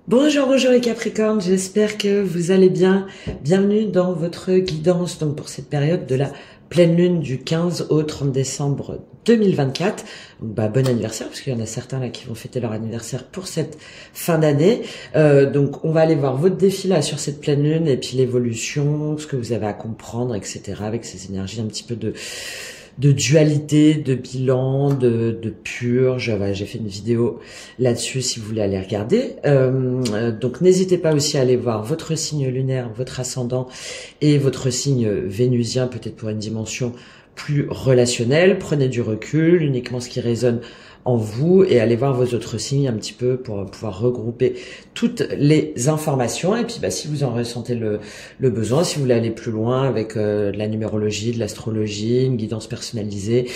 Bonjour, bonjour les Capricornes, j'espère que vous allez bien. Bienvenue dans votre guidance donc pour cette période de la pleine lune du 15 au 30 décembre 2024. Donc, bon anniversaire, parce qu'il y en a certains là qui vont fêter leur anniversaire pour cette fin d'année. Donc on va aller voir votre défi là sur cette pleine lune et puis l'évolution, ce que vous avez à comprendre, etc. avec ces énergies un petit peu de dualité, de bilan, de purge. Voilà, j'ai fait une vidéo là-dessus si vous voulez aller regarder. Donc n'hésitez pas aussi à aller voir votre signe lunaire, votre ascendant et votre signe vénusien, peut-être pour une dimension plus relationnelle. Prenez du recul, uniquement ce qui résonne en vous, et allez voir vos autres signes un petit peu pour pouvoir regrouper toutes les informations. Et puis si vous en ressentez le besoin, si vous voulez aller plus loin avec de la numérologie, de l'astrologie, une guidance personnalisée,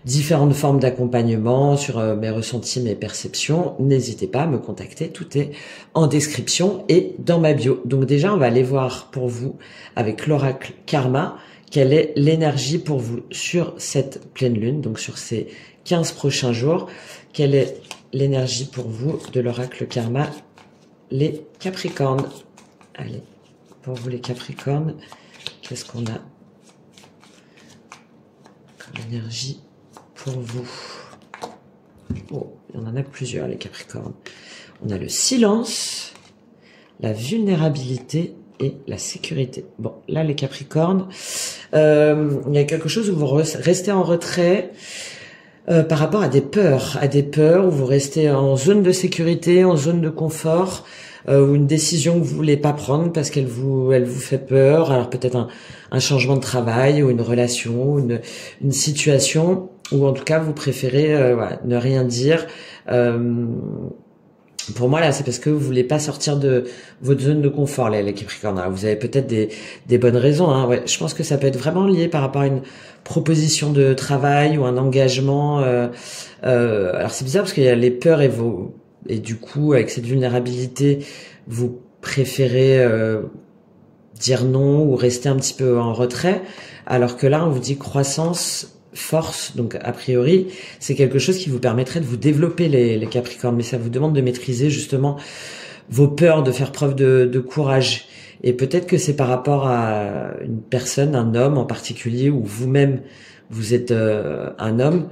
différentes formes d'accompagnement sur mes ressentis, mes perceptions, n'hésitez pas à me contacter, tout est en description et dans ma bio. Donc déjà, on va aller voir pour vous avec l'oracle Karma, quelle est l'énergie pour vous sur cette pleine lune, donc sur ces 15 prochains jours. Quelle est l'énergie pour vous de l'oracle Karma, les Capricornes? Allez, pour vous les Capricornes, qu'est-ce qu'on a comme énergie pour vous? Oh, il y en a plusieurs les Capricornes. On a le silence, la vulnérabilité et la sécurité. Bon, là les Capricornes, il y a quelque chose où vous restez en retrait par rapport à des peurs, où vous restez en zone de sécurité, en zone de confort, ou une décision que vous voulez pas prendre parce qu'elle vous fait peur. Alors peut-être un changement de travail ou une relation, une situation, ou en tout cas vous préférez voilà, ne rien dire. Pour moi là, c'est parce que vous voulez pas sortir de votre zone de confort, les Capricornes. Alors, vous avez peut-être des bonnes raisons. Hein. Ouais, je pense que ça peut être vraiment lié par rapport à une proposition de travail ou un engagement. Alors c'est bizarre parce qu'il y a les peurs et du coup avec cette vulnérabilité, vous préférez dire non ou rester un petit peu en retrait. Alors que là, on vous dit croissance, force, donc a priori, c'est quelque chose qui vous permettrait de vous développer les Capricornes, mais ça vous demande de maîtriser justement vos peurs, de faire preuve de courage. Et peut-être que c'est par rapport à une personne, un homme en particulier, ou vous-même, vous êtes un homme,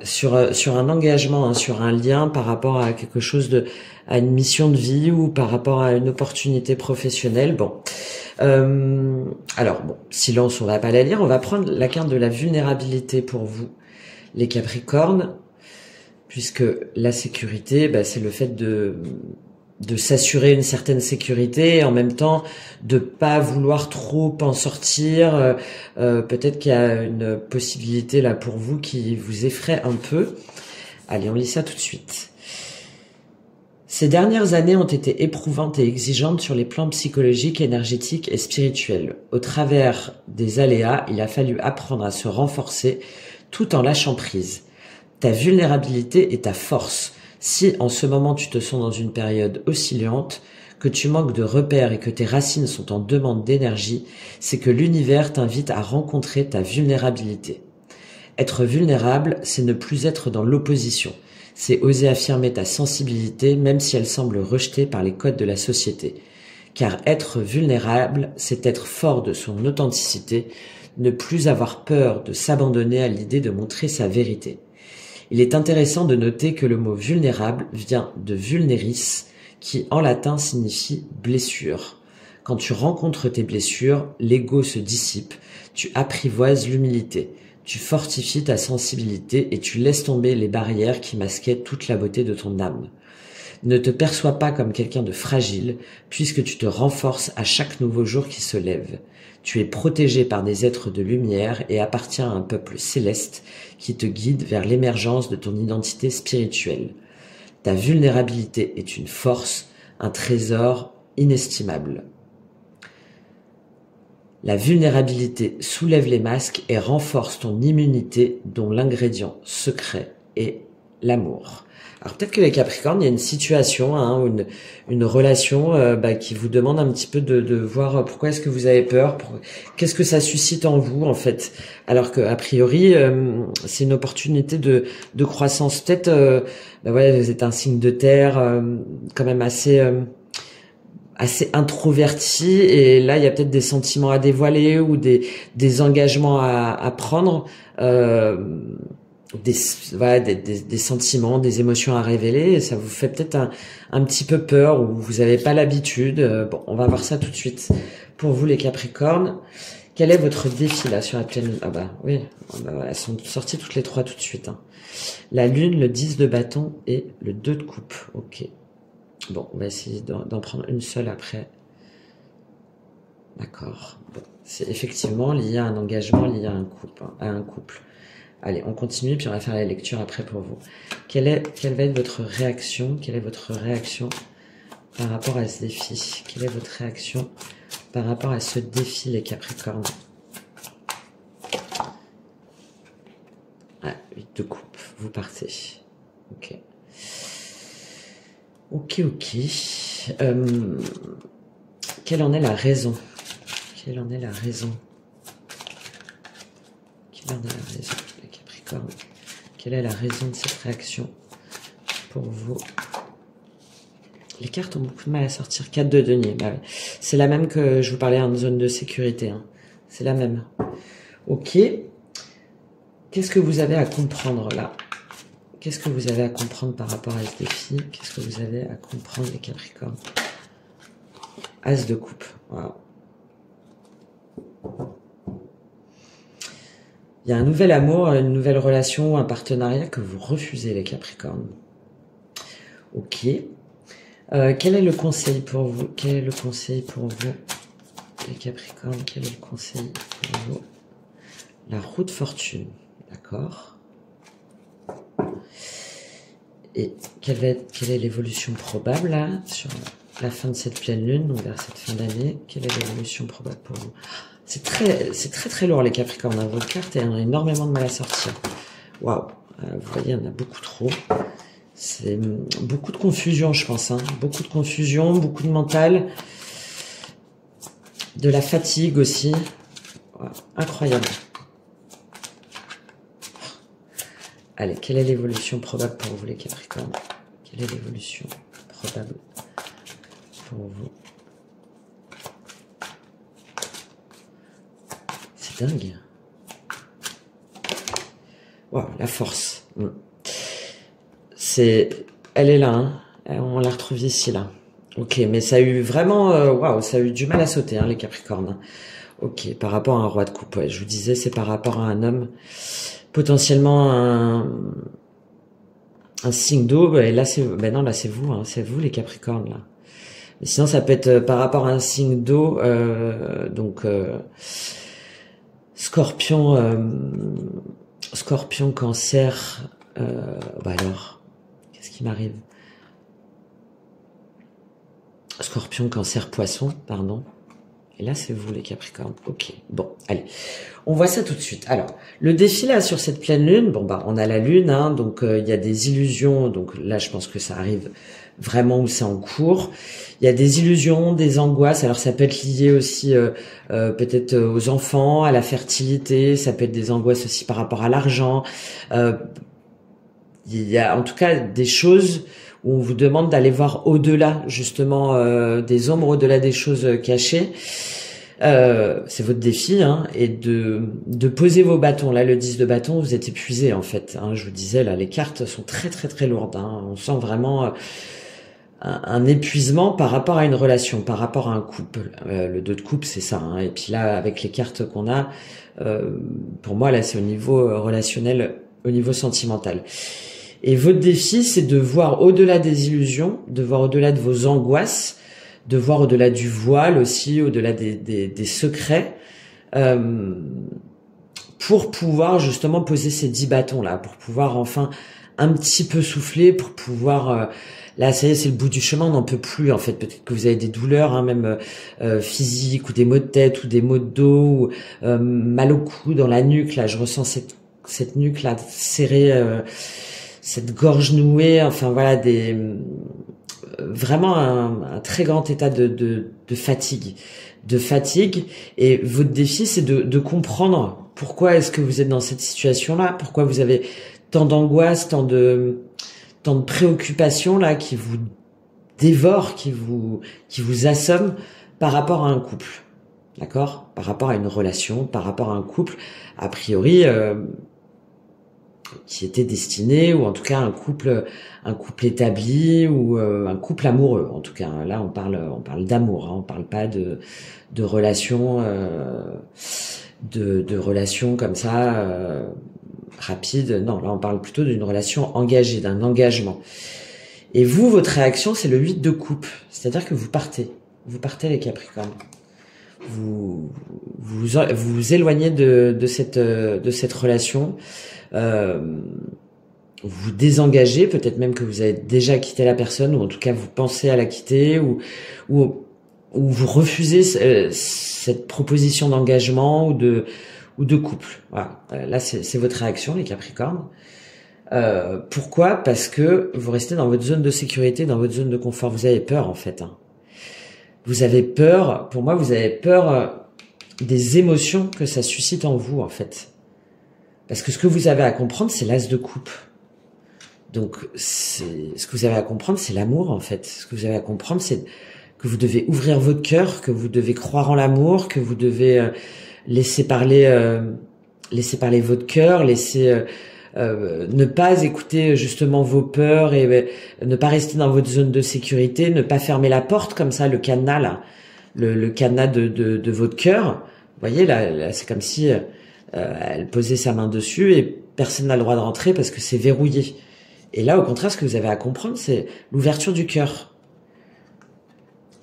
sur un engagement, hein, sur un lien par rapport à quelque chose à une mission de vie ou par rapport à une opportunité professionnelle. Bon. Alors, bon, silence, on va pas la lire. On va prendre la carte de la vulnérabilité pour vous, les Capricornes, puisque la sécurité, c'est le fait de s'assurer une certaine sécurité et en même temps de pas vouloir trop en sortir. Peut-être qu'il y a une possibilité là pour vous qui vous effraie un peu. Allez, on lit ça tout de suite. Ces dernières années ont été éprouvantes et exigeantes sur les plans psychologiques, énergétiques et spirituels. Au travers des aléas, il a fallu apprendre à se renforcer tout en lâchant prise. Ta vulnérabilité est ta force. Si en ce moment tu te sens dans une période oscillante, que tu manques de repères et que tes racines sont en demande d'énergie, c'est que l'univers t'invite à rencontrer ta vulnérabilité. Être vulnérable, c'est ne plus être dans l'opposition. C'est oser affirmer ta sensibilité même si elle semble rejetée par les codes de la société. Car être vulnérable, c'est être fort de son authenticité, ne plus avoir peur de s'abandonner à l'idée de montrer sa vérité. Il est intéressant de noter que le mot vulnérable vient de vulneris, qui en latin signifie blessure. Quand tu rencontres tes blessures, l'ego se dissipe, tu apprivoises l'humilité. Tu fortifies ta sensibilité et tu laisses tomber les barrières qui masquaient toute la beauté de ton âme. Ne te perçois pas comme quelqu'un de fragile, puisque tu te renforces à chaque nouveau jour qui se lève. Tu es protégé par des êtres de lumière et appartiens à un peuple céleste qui te guide vers l'émergence de ton identité spirituelle. Ta vulnérabilité est une force, un trésor inestimable. La vulnérabilité soulève les masques et renforce ton immunité dont l'ingrédient secret est l'amour. Alors peut-être que les Capricornes, il y a une situation, hein, ou une relation qui vous demande un petit peu de voir pourquoi est-ce que vous avez peur, qu'est-ce que ça suscite en vous en fait. Alors que a priori, c'est une opportunité de croissance. Peut-être, ouais, vous êtes un signe de terre, quand même assez introverti, et là il y a peut-être des sentiments à dévoiler ou des engagements à prendre. Des sentiments, des émotions à révéler, et ça vous fait peut-être un petit peu peur, ou vous n'avez pas l'habitude. Bon, on va voir ça tout de suite. Pour vous les Capricornes, quel est votre défi là sur la pleine lune? Ah bah oui, elles sont sorties toutes les trois tout de suite. Hein. La lune, le 10 de bâton et le 2 de coupe. Ok. Bon, on va essayer d'en prendre une seule après. D'accord. Bon, c'est effectivement lié à un engagement, lié à un couple. Allez, on continue, puis on va faire la lecture après pour vous. Quelle va être votre réaction? Quelle est votre réaction par rapport à ce défi? Quelle est votre réaction par rapport à ce défi, les Capricornes? Ah, 8 de coupe, vous partez. Ok. Ok. Quelle en est la raison? Quelle en est la raison? Quelle en est la raison, les Capricornes? Quelle est la raison de cette réaction pour vous? Les cartes ont beaucoup de mal à sortir. 4 de denier. Bah ouais. C'est la même que je vous parlais en zone de sécurité. Hein. C'est la même. Ok. Qu'est-ce que vous avez à comprendre là? Qu'est-ce que vous avez à comprendre par rapport à ce défi? Qu'est-ce que vous avez à comprendre, les Capricornes? As de coupe. Wow. Il y a un nouvel amour, une nouvelle relation, un partenariat que vous refusez, les Capricornes. Ok. Quel est le conseil pour vous? Quel est le conseil pour vous, les Capricornes? Quel est le conseil pour vous? La roue de fortune. D'accord. Et quelle est l'évolution probable là, sur la fin de cette pleine lune, donc vers cette fin d'année? Quelle est l'évolution probable pour vous? C'est très lourd les Capricornes. Hein. Votre carte a énormément de mal à sortir. Waouh. Vous voyez, il y en a beaucoup trop. C'est beaucoup de confusion, je pense. Hein. Beaucoup de confusion, beaucoup de mental. De la fatigue aussi. Wow. Incroyable. Allez, quelle est l'évolution probable pour vous les Capricornes? Quelle est l'évolution probable pour vous? C'est dingue. Wow, la force. Elle est là, hein. On la retrouve ici, là. Ok, mais ça a eu vraiment, waouh, ça a eu du mal à sauter, hein, les Capricornes. Ok, par rapport à un roi de coupe, ouais, je vous disais, c'est par rapport à un homme, potentiellement un signe d'eau. Et là, non, là, c'est vous, hein, c'est vous, les Capricornes, là. Mais sinon, ça peut être par rapport à un signe d'eau, donc Scorpion, Cancer. Alors, qu'est-ce qui m'arrive? Scorpion, Cancer, Poisson, pardon. Et là, c'est vous, les Capricornes. Ok, bon, allez. On voit ça tout de suite. Alors, le défi, là, sur cette pleine lune, bon, bah, on a la lune, hein, donc il y a des illusions. Donc là, je pense que ça arrive vraiment où c'est en cours. Il y a des illusions, des angoisses. Alors, ça peut être lié aussi peut-être aux enfants, à la fertilité. Ça peut être des angoisses aussi par rapport à l'argent. Il y a en tout cas des choses où on vous demande d'aller voir au-delà, justement, des ombres, au-delà des choses cachées. C'est votre défi, hein, et de poser vos bâtons. Là, le 10 de bâton, vous êtes épuisé, en fait. Hein, je vous disais, là, les cartes sont très lourdes. Hein, on sent vraiment un épuisement par rapport à une relation, par rapport à un couple. Le 2 de coupe, c'est ça. Hein, et puis là, avec les cartes qu'on a, pour moi, là, c'est au niveau relationnel, au niveau sentimental. Et votre défi, c'est de voir au-delà des illusions, de voir au-delà de vos angoisses, de voir au-delà du voile aussi, au-delà des secrets, pour pouvoir justement poser ces 10 bâtons-là, pour pouvoir enfin un petit peu souffler, pour pouvoir... là, ça y est, c'est le bout du chemin, on n'en peut plus, en fait. Peut-être que vous avez des douleurs, hein, même physiques, ou des maux de tête, ou des maux de dos, ou mal au cou, dans la nuque. Là, je ressens cette nuque-là serrée... cette gorge nouée, enfin voilà, vraiment un très grand état de fatigue, et votre défi c'est de comprendre pourquoi est-ce que vous êtes dans cette situation-là, pourquoi vous avez tant d'angoisse, tant de préoccupations là qui vous dévorent, qui vous assomment par rapport à un couple, d'accord, par rapport à une relation, par rapport à un couple, a priori qui était destiné, ou en tout cas un couple établi, ou un couple amoureux. En tout cas, là on parle d'amour, hein, on parle pas de relations de relations comme ça rapides. Non, là on parle plutôt d'une relation engagée, d'un engagement. Et vous, votre réaction, c'est le 8 de coupe, c'est-à-dire que vous partez les Capricornes. Vous éloignez de cette relation. Vous désengagez, peut-être même que vous avez déjà quitté la personne, ou en tout cas vous pensez à la quitter, ou vous refusez cette proposition d'engagement ou de couple. Voilà. Là c'est votre réaction, les Capricornes. Pourquoi? Parce que vous restez dans votre zone de sécurité, dans votre zone de confort. Vous avez peur en fait. Hein. Vous avez peur. Pour moi, vous avez peur des émotions que ça suscite en vous en fait. Parce que ce que vous avez à comprendre, c'est l'as de coupe. Donc, ce que vous avez à comprendre, c'est l'amour, en fait. Ce que vous avez à comprendre, c'est que vous devez ouvrir votre cœur, que vous devez croire en l'amour, que vous devez laisser parler votre cœur, ne pas écouter justement vos peurs, et ne pas rester dans votre zone de sécurité, ne pas fermer la porte comme ça, le cadenas là, le cadenas de votre cœur. Vous voyez là c'est comme si elle posait sa main dessus et personne n'a le droit de rentrer parce que c'est verrouillé. Et là, au contraire, ce que vous avez à comprendre, c'est l'ouverture du cœur.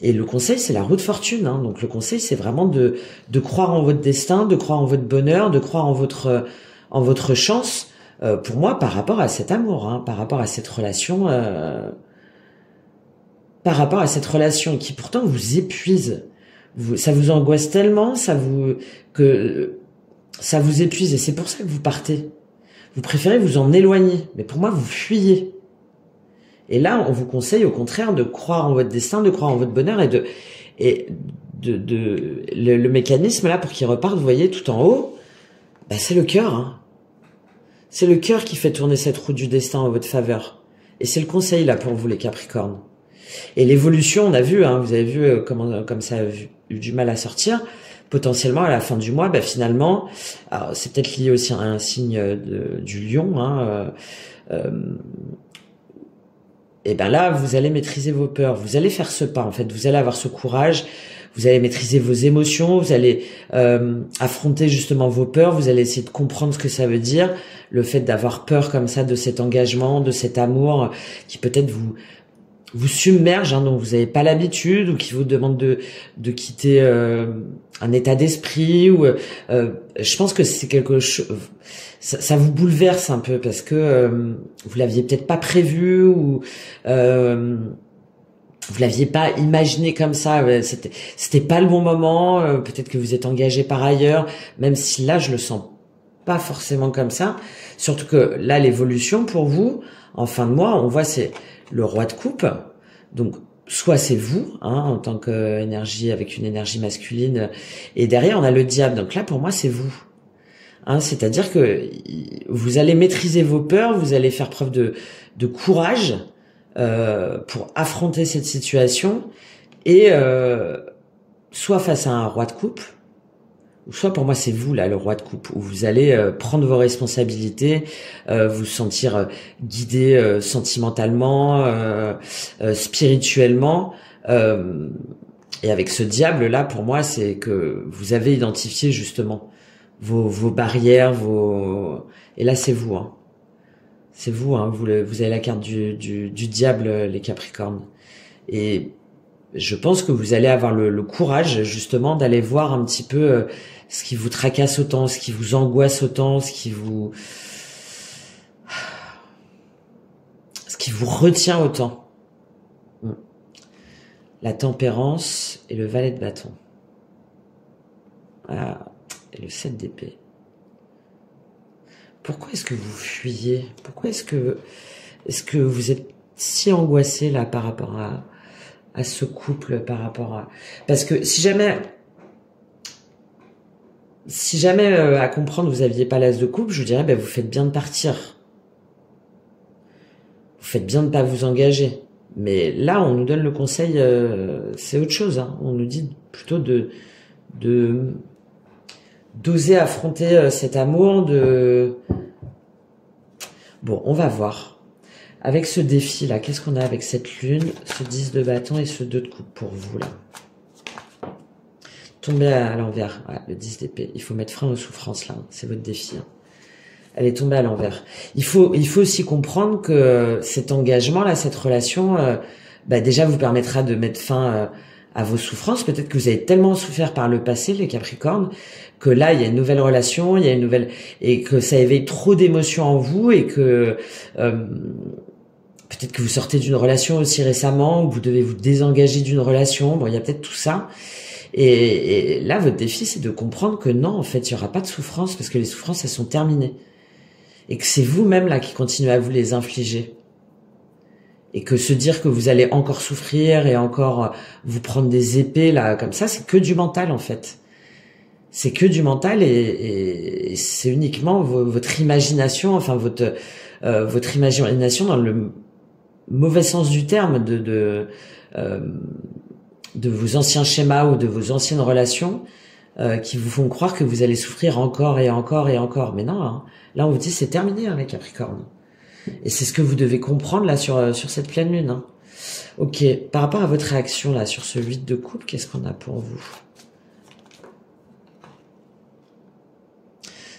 Et le conseil, c'est la roue de fortune. Hein. Donc le conseil, c'est vraiment de croire en votre destin, de croire en votre bonheur, de croire en votre chance. Pour moi, par rapport à cet amour, hein, par rapport à cette relation, qui pourtant vous épuise. Ça vous angoisse tellement, que ça vous épuise, et c'est pour ça que vous partez. Vous préférez vous en éloigner, mais pour moi, vous fuyez. Et là, on vous conseille au contraire de croire en votre destin, de croire en votre bonheur, le mécanisme là pour qu'il reparte, vous voyez, tout en haut, bah, c'est le cœur. Hein. C'est le cœur qui fait tourner cette roue du destin en votre faveur. Et c'est le conseil là pour vous, les Capricornes. Et l'évolution, on a vu, hein, vous avez vu comme ça a eu du mal à sortir. Potentiellement à la fin du mois, bah, finalement, alors c'est peut-être lié aussi à un signe du lion, hein, et ben là, vous allez maîtriser vos peurs, vous allez faire ce pas en fait, vous allez avoir ce courage, vous allez maîtriser vos émotions, vous allez affronter justement vos peurs, vous allez essayer de comprendre ce que ça veut dire, le fait d'avoir peur comme ça de cet engagement, de cet amour qui peut-être vous submerge, hein, dont vous n'avez pas l'habitude, ou qui vous demande de quitter un état d'esprit, ou je pense que c'est quelque chose, ça vous bouleverse un peu parce que vous l'aviez peut-être pas prévu, ou vous l'aviez pas imaginé comme ça, c'était pas le bon moment, peut-être que vous êtes engagé par ailleurs, même si là je le sens pas forcément comme ça, surtout que là l'évolution pour vous en fin de mois, on voit c'est le roi de coupe, donc soit c'est vous, hein, en tant qu'énergie, avec une énergie masculine, et derrière on a le diable, donc là pour moi c'est vous. Hein, c'est-à-dire que vous allez maîtriser vos peurs, vous allez faire preuve de courage pour affronter cette situation, et soit face à un roi de coupe, ou soit pour moi c'est vous là le roi de coupe, où vous allez prendre vos responsabilités, vous sentir guidé sentimentalement, spirituellement, et avec ce diable là pour moi c'est que vous avez identifié justement vos barrières, et là c'est vous, hein. C'est vous, hein. Vous avez la carte du diable, les Capricornes, et je pense que vous allez avoir le courage justement d'aller voir un petit peu ce qui vous tracasse autant, ce qui vous angoisse autant, ce qui vous retient autant. La tempérance et le valet de bâton. Ah, et le 7 d'épée. Pourquoi est-ce que vous fuyez? Pourquoi est-ce que vous êtes si angoissé là par rapport à ce couple, par rapport à... Parce que si jamais à comprendre vous aviez pas l'as de coupe, je vous dirais ben vous faites bien de partir. Vous faites bien de pas vous engager. Mais là, on nous donne le conseil, c'est autre chose. Hein. On nous dit plutôt d'oser affronter cet amour. Bon, on va voir. Avec ce défi là, qu'est-ce qu'on a avec cette lune, ce 10 de bâton et ce 2 de coupe pour vous là? Tombée à l'envers, voilà, le 10 d'épée. Il faut mettre frein aux souffrances là, c'est votre défi. Hein. Elle est tombée à l'envers. Il faut aussi comprendre que cet engagement là, cette relation, déjà vous permettra de mettre fin à vos souffrances. Peut-être que vous avez tellement souffert par le passé, les Capricornes, que là il y a une nouvelle relation, il y a une nouvelle, et que ça éveille trop d'émotions en vous, et que peut-être que vous sortez d'une relation aussi récemment, que vous devez vous désengager d'une relation. Bon, il y a peut-être tout ça. Et là, votre défi, c'est de comprendre que non, en fait, il y aura pas de souffrance parce que les souffrances, elles sont terminées. Et que c'est vous-même là qui continuez à vous les infliger. Et que se dire que vous allez encore souffrir et encore vous prendre des épées là comme ça, c'est que du mental en fait. C'est que du mental et c'est uniquement votre imagination, enfin votre imagination dans le mauvais sens du terme de vos anciens schémas ou de vos anciennes relations qui vous font croire que vous allez souffrir encore et encore et encore. Mais non, hein. Là on vous dit c'est terminé avec Capricorne. Et c'est ce que vous devez comprendre là sur cette pleine lune. Hein. Ok, par rapport à votre réaction là sur ce 8 de coupe, qu'est-ce qu'on a pour vous?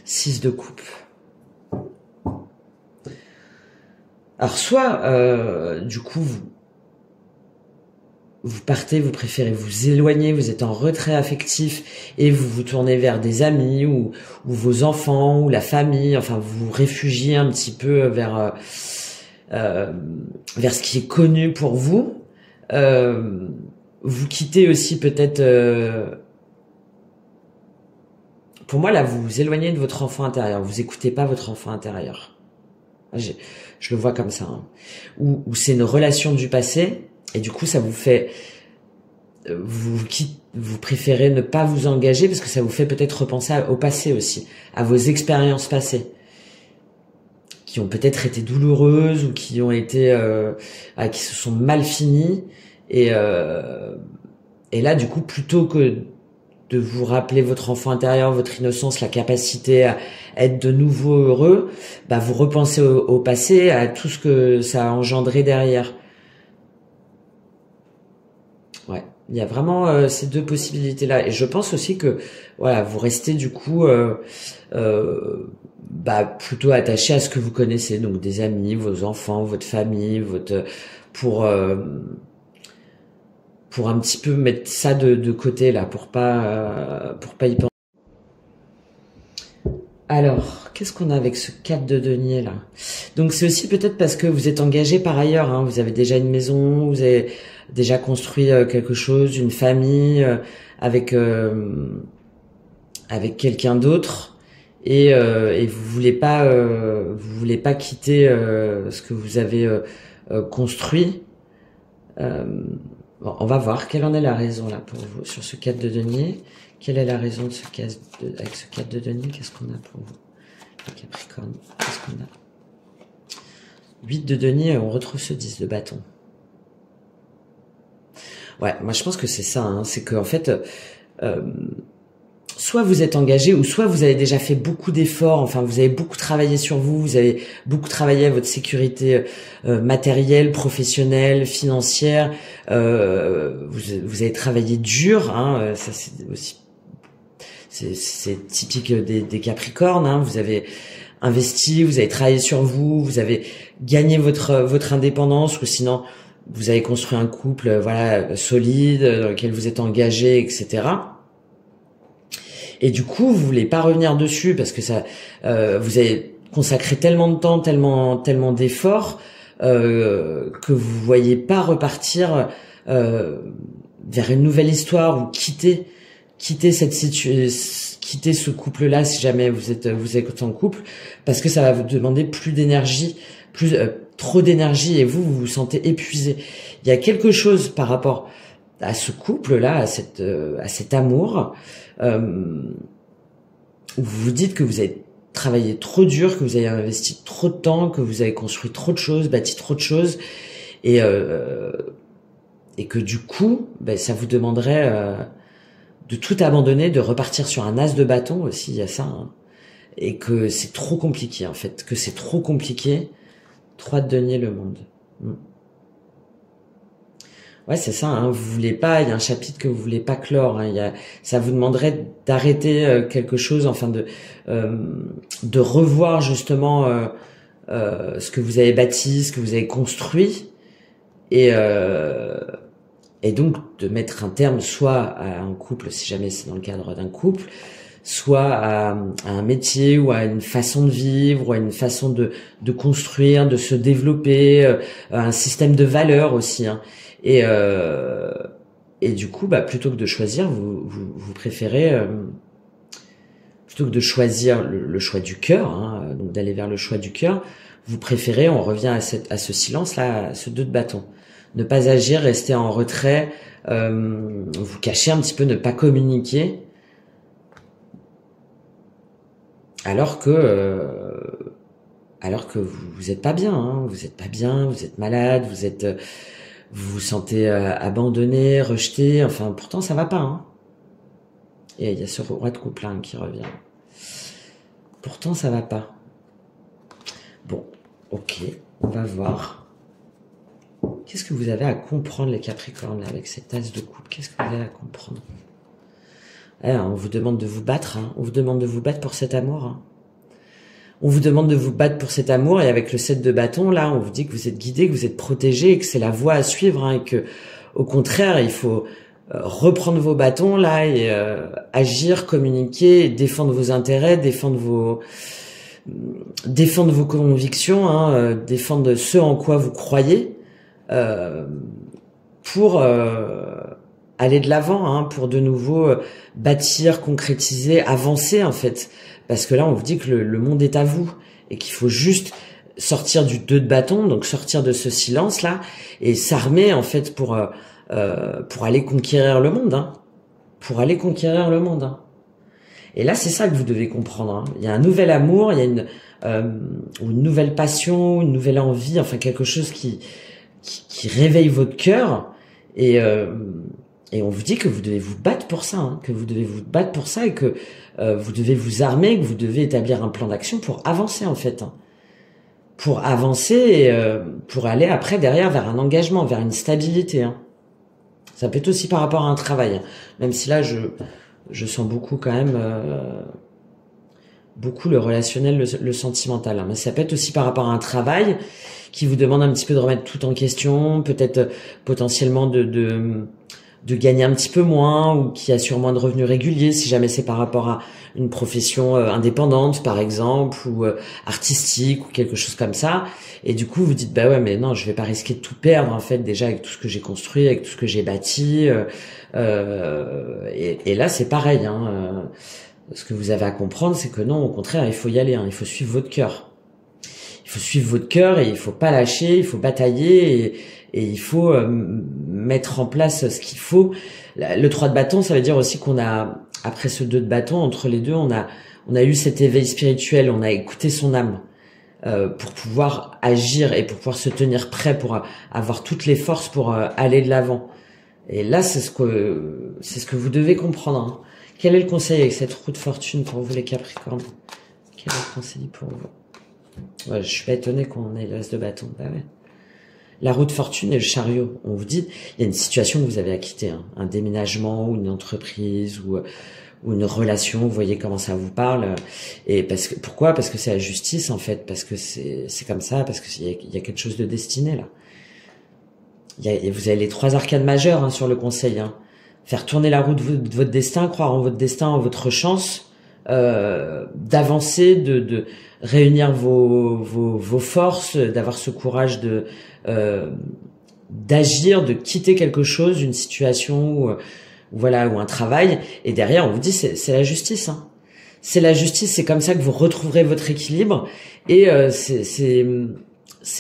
6 de coupe. Alors soit du coup vous partez, vous préférez vous éloigner, vous êtes en retrait affectif et vous vous tournez vers des amis ou vos enfants ou la famille, enfin vous vous réfugiez un petit peu vers ce qui est connu pour vous. Vous quittez aussi peut-être... pour moi là, vous vous éloignez de votre enfant intérieur, vous écoutez pas votre enfant intérieur. Je le vois comme ça. Hein. Ou c'est une relation du passé. Et du coup, ça vous fait, vous préférez ne pas vous engager parce que ça vous fait peut-être repenser au passé aussi, à vos expériences passées, qui ont peut-être été douloureuses ou qui ont été, qui se sont mal finies. Et là, du coup, plutôt que de vous rappeler votre enfant intérieur, votre innocence, la capacité à être de nouveau heureux, vous repensez au passé, à tout ce que ça a engendré derrière. Ouais, il y a vraiment ces deux possibilités-là. Et je pense aussi que voilà, vous restez du coup plutôt attaché à ce que vous connaissez, donc des amis, vos enfants, votre famille, pour un petit peu mettre ça de côté là, pour pas y penser. Alors, qu'est-ce qu'on a avec ce 4 de denier là? Donc c'est aussi peut-être parce que vous êtes engagé par ailleurs, hein, vous avez déjà une maison, vous avez déjà construit quelque chose, une famille avec quelqu'un d'autre et vous voulez pas quitter ce que vous avez construit. Bon, on va voir quelle en est la raison là pour vous sur ce 4 de denier. Quelle est la raison de avec ce 4 de denier? Qu'est-ce qu'on a pour vous, les Capricornes? Qu'est-ce qu'on a? 8 de denier, on retrouve ce 10 de bâton. Ouais, moi je pense que c'est ça, hein, c'est qu'en fait, soit vous êtes engagé, ou soit vous avez déjà fait beaucoup d'efforts, enfin vous avez beaucoup travaillé sur vous, vous avez beaucoup travaillé à votre sécurité matérielle, professionnelle, financière, vous avez travaillé dur, hein, ça c'est aussi... C'est typique des Capricornes, hein, vous avez investi, vous avez travaillé sur vous, vous avez gagné votre indépendance, ou sinon vous avez construit un couple voilà solide dans lequel vous êtes engagé, etc. Et du coup, vous voulez pas revenir dessus parce que ça, vous avez consacré tellement de temps, tellement d'efforts que vous voyez pas repartir vers une nouvelle histoire ou quitter quitter quitter ce couple-là si jamais vous êtes en couple, parce que ça va vous demander plus d'énergie, trop d'énergie, et vous vous sentez épuisé. Il y a quelque chose par rapport à ce couple-là, à cet amour, où vous vous dites que vous avez travaillé trop dur, que vous avez investi trop de temps, que vous avez construit trop de choses, bâti trop de choses, et que du coup, ça vous demanderait de tout abandonner, de repartir sur un as de bâton aussi, il y a ça, hein, et que c'est trop compliqué en fait, que c'est trop compliqué, 3 de denier le monde. Ouais, c'est ça, hein, vous voulez pas, il y a un chapitre que vous voulez pas clore, hein, ça vous demanderait d'arrêter quelque chose, enfin de revoir justement ce que vous avez bâti, ce que vous avez construit, et donc de mettre un terme soit à un couple, si jamais c'est dans le cadre d'un couple, soit à un métier ou à une façon de vivre, ou à une façon de construire, de se développer, un système de valeurs aussi, hein. Et du coup, plutôt que de choisir, vous préférez, plutôt que de choisir le choix du cœur, hein, donc d'aller vers le choix du cœur, vous préférez, on revient à ce silence-là, à ce 2 de bâton. Ne pas agir, rester en retrait, vous cacher un petit peu, ne pas communiquer, alors que vous êtes pas bien, hein, vous êtes pas bien, vous êtes malade, vous vous sentez abandonné, rejeté, enfin pourtant ça va pas, hein. Et il y a ce roi de couple qui revient. Pourtant ça va pas. Bon, ok, on va voir. Qu'est-ce que vous avez à comprendre, les Capricornes, là, avec cette as de couple? Qu'est-ce que vous avez à comprendre? On vous demande de vous battre, hein. On vous demande de vous battre pour cet amour, hein. On vous demande de vous battre pour cet amour, et avec le 7 de bâton, là, on vous dit que vous êtes guidé, que vous êtes protégé, et que c'est la voie à suivre, hein, et que, au contraire, il faut reprendre vos bâtons, là, et agir, communiquer, défendre vos intérêts, défendre vos convictions, hein, défendre ce en quoi vous croyez, pour aller de l'avant, hein, pour de nouveau bâtir, concrétiser, avancer en fait. Parce que là, on vous dit que le monde est à vous, et qu'il faut juste sortir du 2 de bâton, donc sortir de ce silence-là, et s'armer en fait pour aller conquérir le monde, hein. Pour aller conquérir le monde, hein. Et là, c'est ça que vous devez comprendre, hein. Il y a un nouvel amour, il y a une nouvelle passion, une nouvelle envie, enfin quelque chose qui réveille votre cœur, et on vous dit que vous devez vous battre pour ça, hein, que vous devez vous battre pour ça, et que vous devez vous armer, que vous devez établir un plan d'action pour avancer en fait, hein. Pour avancer, et pour aller après derrière vers un engagement, vers une stabilité, hein. Ça peut être aussi par rapport à un travail, hein. Même si là je sens beaucoup quand même beaucoup le relationnel, le sentimental, hein. Mais ça peut être aussi par rapport à un travail qui vous demande un petit peu de remettre tout en question, peut-être potentiellement de gagner un petit peu moins, ou qui assure moins de revenus réguliers, si jamais c'est par rapport à une profession indépendante par exemple, ou artistique, ou quelque chose comme ça. Et du coup vous dites ouais, mais non, je vais pas risquer de tout perdre en fait, déjà avec tout ce que j'ai construit, avec tout ce que j'ai bâti, et là c'est pareil, hein. Ce que vous avez à comprendre, c'est que non, au contraire, il faut y aller, hein, il faut suivre votre cœur. Il faut suivre votre cœur, et il faut pas lâcher, il faut batailler, et il faut mettre en place ce qu'il faut. Le 3 de bâton, ça veut dire aussi qu'on a, après ce 2 de bâton, entre les deux, on a eu cet éveil spirituel, on a écouté son âme, pour pouvoir agir et pour pouvoir se tenir prêt, pour avoir toutes les forces pour aller de l'avant. Et là, c'est ce que vous devez comprendre, hein. Quel est le conseil avec cette roue de fortune pour vous, les Capricornes? Quel est le conseil pour vous? Ouais, je suis pas étonné qu'on ait le as de bâton. Bah ouais. La roue de fortune et le chariot. On vous dit, il y a une situation que vous avez à quitter, hein. Un déménagement, ou une entreprise, ou une relation. Vous voyez comment ça vous parle. Et pourquoi? Parce que c'est la justice, en fait. Parce que c'est comme ça. Parce qu'il y a quelque chose de destiné, là. Vous avez les 3 arcanes majeures, hein, sur le conseil, hein. Faire tourner la roue de votre destin, croire en votre destin, en votre chance, d'avancer, de réunir vos forces, d'avoir ce courage d'agir, de quitter quelque chose, une situation voilà, ou un travail, et derrière on vous dit c'est la justice, hein. C'est la justice, c'est comme ça que vous retrouverez votre équilibre, et c'est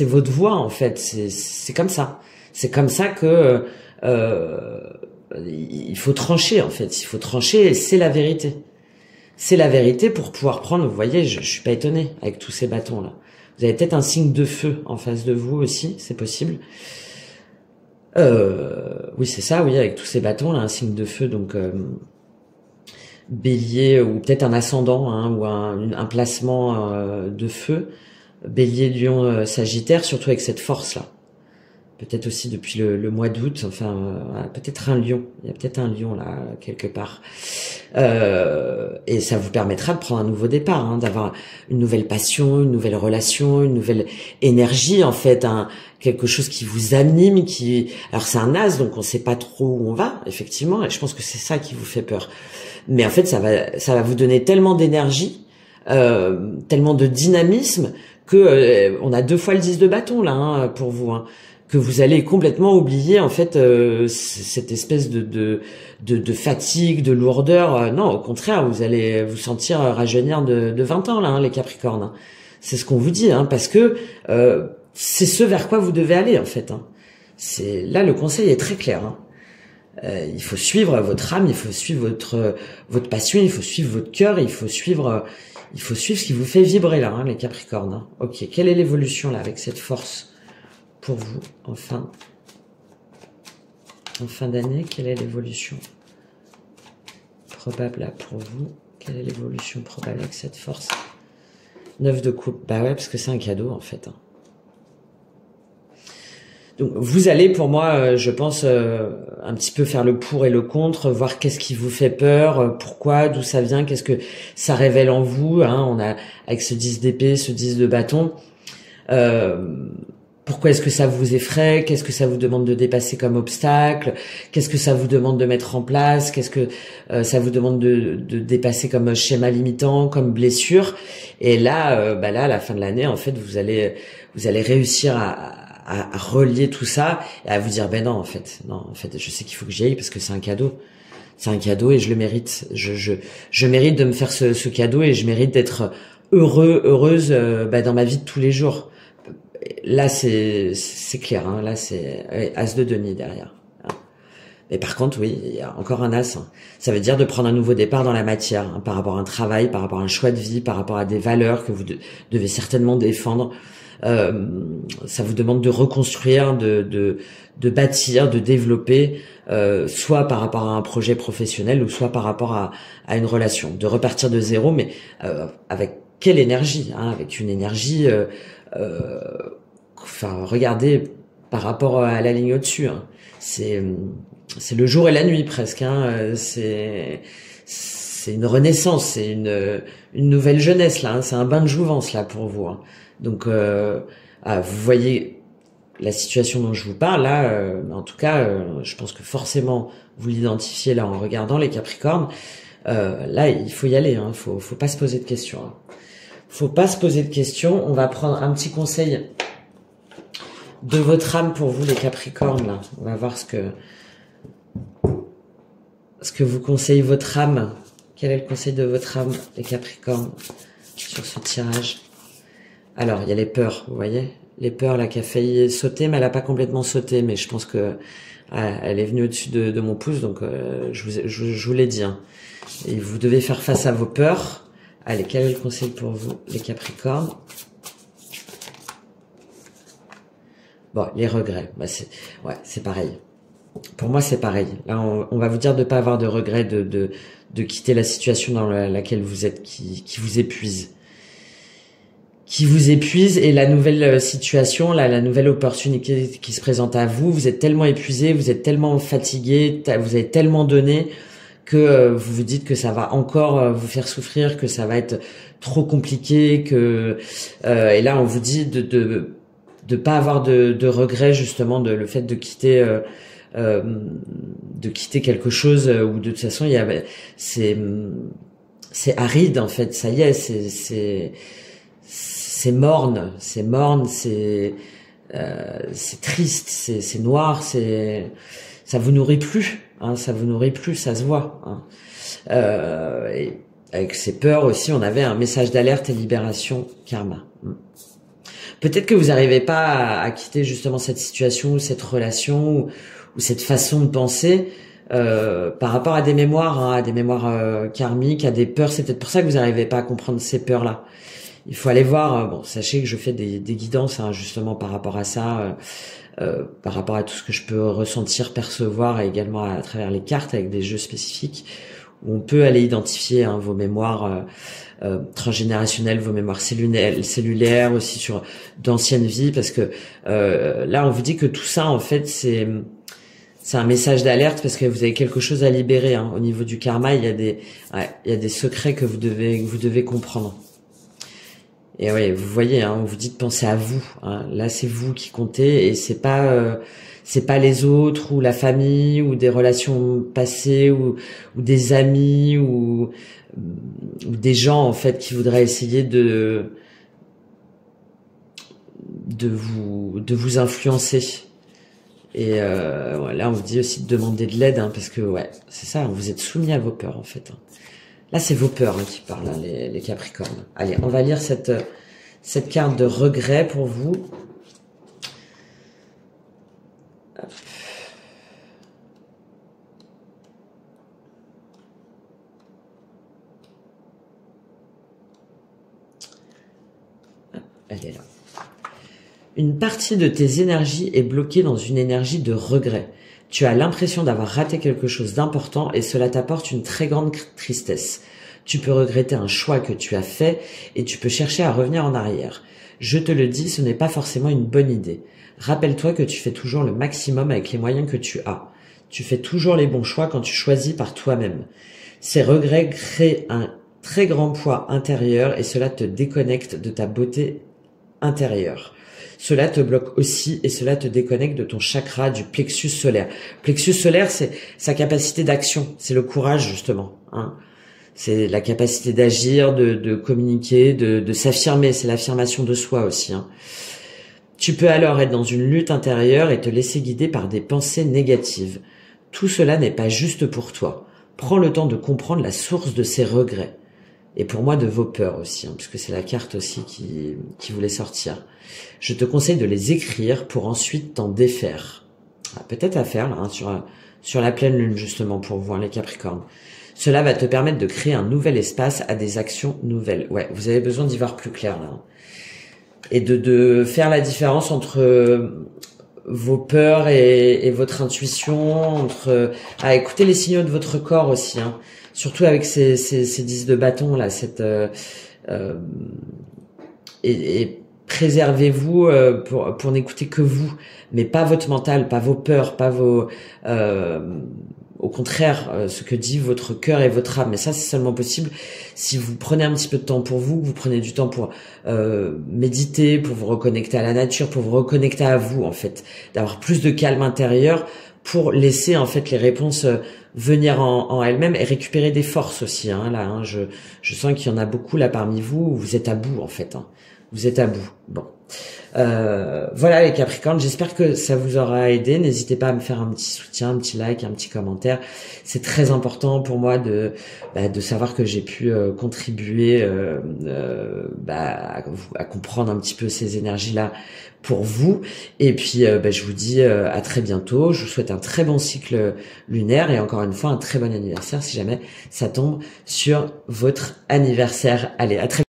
votre voie en fait, c'est comme ça. C'est comme ça que il faut trancher en fait, il faut trancher, et c'est la vérité. C'est la vérité pour pouvoir prendre, vous voyez, je suis pas étonné avec tous ces bâtons là. Vous avez peut-être un signe de feu en face de vous aussi, c'est possible. Oui, c'est ça, oui, avec tous ces bâtons là, un signe de feu, donc Bélier, ou peut-être un ascendant, hein, ou un placement de feu. Bélier, Lion, Sagittaire, surtout avec cette force là. Peut-être aussi depuis le mois d'août, enfin peut-être un lion, il y a peut-être un lion là quelque part, et ça vous permettra de prendre un nouveau départ, hein, d'avoir une nouvelle passion, une nouvelle relation, une nouvelle énergie en fait, quelque chose qui vous anime, alors c'est un as, donc on sait pas trop où on va effectivement, et je pense que c'est ça qui vous fait peur, mais en fait ça va vous donner tellement d'énergie, tellement de dynamisme que on a 2 fois le 10 de bâton là, hein, pour vous, hein, que vous allez complètement oublier en fait cette espèce de fatigue, de lourdeur. Non, au contraire, vous allez vous sentir rajeunir de 20 ans là, hein, les Capricornes, hein. C'est ce qu'on vous dit, hein, parce que c'est ce vers quoi vous devez aller en fait, hein. C'est là, le conseil est très clair, hein. Il faut suivre votre âme, il faut suivre votre passion, il faut suivre votre cœur, il faut suivre ce qui vous fait vibrer là, hein, les Capricornes, hein. Ok, quelle est l'évolution là avec cette force pour vous en fin d'année? Quelle est l'évolution probable là pour vous? Quelle est l'évolution probable avec cette force? 9 de coupe, bah ouais, parce que c'est un cadeau en fait, hein. Donc vous allez, pour moi, je pense, un petit peu faire le pour et le contre, voir qu'est-ce qui vous fait peur, pourquoi, d'où ça vient, qu'est-ce que ça révèle en vous, hein. On a avec ce 10 d'épée, ce 10 de bâton, pourquoi est-ce que ça vous effraie? Qu'est-ce que ça vous demande de dépasser comme obstacle? Qu'est-ce que ça vous demande de mettre en place? Qu'est-ce que ça vous demande de dépasser comme schéma limitant, comme blessure? Et là, là, à la fin de l'année, en fait, vous allez réussir à relier tout ça et à vous dire, ben non, en fait, je sais qu'il faut que j'y aille parce que c'est un cadeau. C'est un cadeau et je le mérite. Je mérite de me faire ce cadeau et je mérite d'être heureuse dans ma vie de tous les jours. Là, c'est clair, hein. Là, c'est As de denier derrière. Mais par contre, oui, il y a encore un As, hein. Ça veut dire de prendre un nouveau départ dans la matière, hein, par rapport à un travail, par rapport à un choix de vie, par rapport à des valeurs que vous devez certainement défendre. Ça vous demande de reconstruire, de bâtir, de développer, soit par rapport à un projet professionnel ou soit par rapport à une relation. De repartir de zéro, mais avec quelle énergie, hein, avec une énergie... enfin, regardez par rapport à la ligne au-dessus, hein. C'est le jour et la nuit presque, hein. C'est une renaissance, c'est une nouvelle jeunesse là, hein. C'est un bain de jouvence là pour vous, hein. Donc vous voyez la situation dont je vous parle là, en tout cas je pense que forcément vous l'identifiez là en regardant les Capricornes. Là il faut y aller, hein. Faut pas se poser de questions, hein. Faut pas se poser de questions. On va prendre un petit conseil de votre âme pour vous les Capricornes là. On va voir ce que vous conseille votre âme. Quel est le conseil de votre âme les Capricornes sur ce tirage? Alors il y a les peurs, vous voyez, les peurs là qui a failli sauter, mais elle a pas complètement sauté, mais je pense que elle est venue au-dessus de mon pouce, donc je vous l'ai dit, hein. Et vous devez faire face à vos peurs. Allez, quel est le conseil pour vous, les Capricornes? Bon, les regrets, c'est pareil. Pour moi, c'est pareil. Là, on va vous dire de pas avoir de regrets, de quitter la situation dans laquelle vous êtes, qui vous épuise. Qui vous épuise, et la nouvelle situation, là, la nouvelle opportunité qui se présente à vous, vous êtes tellement épuisé, vous êtes tellement fatigué, vous avez tellement donné, que vous vous dites que ça va encore vous faire souffrir, que ça va être trop compliqué, que et là on vous dit de pas avoir de regrets, justement, le fait de quitter quelque chose où de toute façon c'est aride en fait, ça y est, c'est morne, c'est triste, c'est noir, ça vous nourrit plus, hein, ça vous nourrit plus, ça se voit. Hein. Et avec ces peurs aussi, on avait un message d'alerte et libération karma. Peut-être que vous n'arrivez pas à quitter justement cette situation ou cette relation ou cette façon de penser par rapport à des mémoires, hein, à des mémoires karmiques, à des peurs. C'est peut-être pour ça que vous n'arrivez pas à comprendre ces peurs-là. Il faut aller voir. Bon, sachez que je fais des guidances hein, justement par rapport à ça, par rapport à tout ce que je peux ressentir, percevoir, et également à travers les cartes avec des jeux spécifiques où on peut aller identifier hein, vos mémoires transgénérationnelles, vos mémoires cellulaires aussi sur d'anciennes vies, parce que là on vous dit que tout ça en fait c'est un message d'alerte parce que vous avez quelque chose à libérer hein. Au niveau du karma, il y a des secrets que vous devez comprendre. Et oui, vous voyez, hein, on vous dit de penser à vous. Hein. Là, c'est vous qui comptez et c'est pas les autres ou la famille ou des relations passées ou des amis ou des gens en fait qui voudraient essayer de vous influencer. Et là, on vous dit aussi de demander de l'aide hein, parce que ouais, c'est ça, vous êtes soumis à vos peurs en fait. Hein. Là, c'est vos peurs hein, qui parlent, hein, les Capricornes. Allez, on va lire cette carte de regret pour vous. Hop. Elle est là. Une partie de tes énergies est bloquée dans une énergie de regret. Tu as l'impression d'avoir raté quelque chose d'important et cela t'apporte une très grande tristesse. Tu peux regretter un choix que tu as fait et tu peux chercher à revenir en arrière. Je te le dis, ce n'est pas forcément une bonne idée. Rappelle-toi que tu fais toujours le maximum avec les moyens que tu as. Tu fais toujours les bons choix quand tu choisis par toi-même. Ces regrets créent un très grand poids intérieur et cela te déconnecte de ta beauté intérieure. Cela te bloque aussi et cela te déconnecte de ton chakra du plexus solaire. Plexus solaire, c'est sa capacité d'action, c'est le courage justement. Hein. C'est la capacité d'agir, de communiquer, de s'affirmer, c'est l'affirmation de soi aussi. Hein. Tu peux alors être dans une lutte intérieure et te laisser guider par des pensées négatives. Tout cela n'est pas juste pour toi. Prends le temps de comprendre la source de ces regrets. Et pour moi, de vos peurs aussi, hein, puisque c'est la carte aussi qui voulait sortir. Je te conseille de les écrire pour ensuite t'en défaire. Peut-être à faire là, hein, sur la pleine lune justement pour vous, hein, les Capricornes. Cela va te permettre de créer un nouvel espace à des actions nouvelles. Ouais, vous avez besoin d'y voir plus clair là. Hein. Et de faire la différence entre vos peurs et votre intuition, entre à écouter les signaux de votre corps aussi. Hein. Surtout avec ces 10 de bâton là, et préservez-vous pour n'écouter que vous, mais pas votre mental, pas vos peurs, pas vos au contraire ce que dit votre cœur et votre âme. Mais ça, c'est seulement possible si vous prenez un petit peu de temps pour vous, que vous prenez du temps pour méditer, pour vous reconnecter à la nature, pour vous reconnecter à vous en fait, d'avoir plus de calme intérieur pour laisser en fait les réponses venir en elles-mêmes et récupérer des forces aussi. Hein, là, hein, je sens qu'il y en a beaucoup là parmi vous. Vous êtes à bout en fait. Hein. Vous êtes à bout. Bon, voilà les Capricornes. J'espère que ça vous aura aidé. N'hésitez pas à me faire un petit soutien, un petit like, un petit commentaire. C'est très important pour moi de savoir que j'ai pu contribuer à comprendre un petit peu ces énergies-là pour vous. Et puis je vous dis à très bientôt. Je vous souhaite un très bon cycle lunaire et encore une fois un très bon anniversaire si jamais ça tombe sur votre anniversaire. Allez, à très bientôt.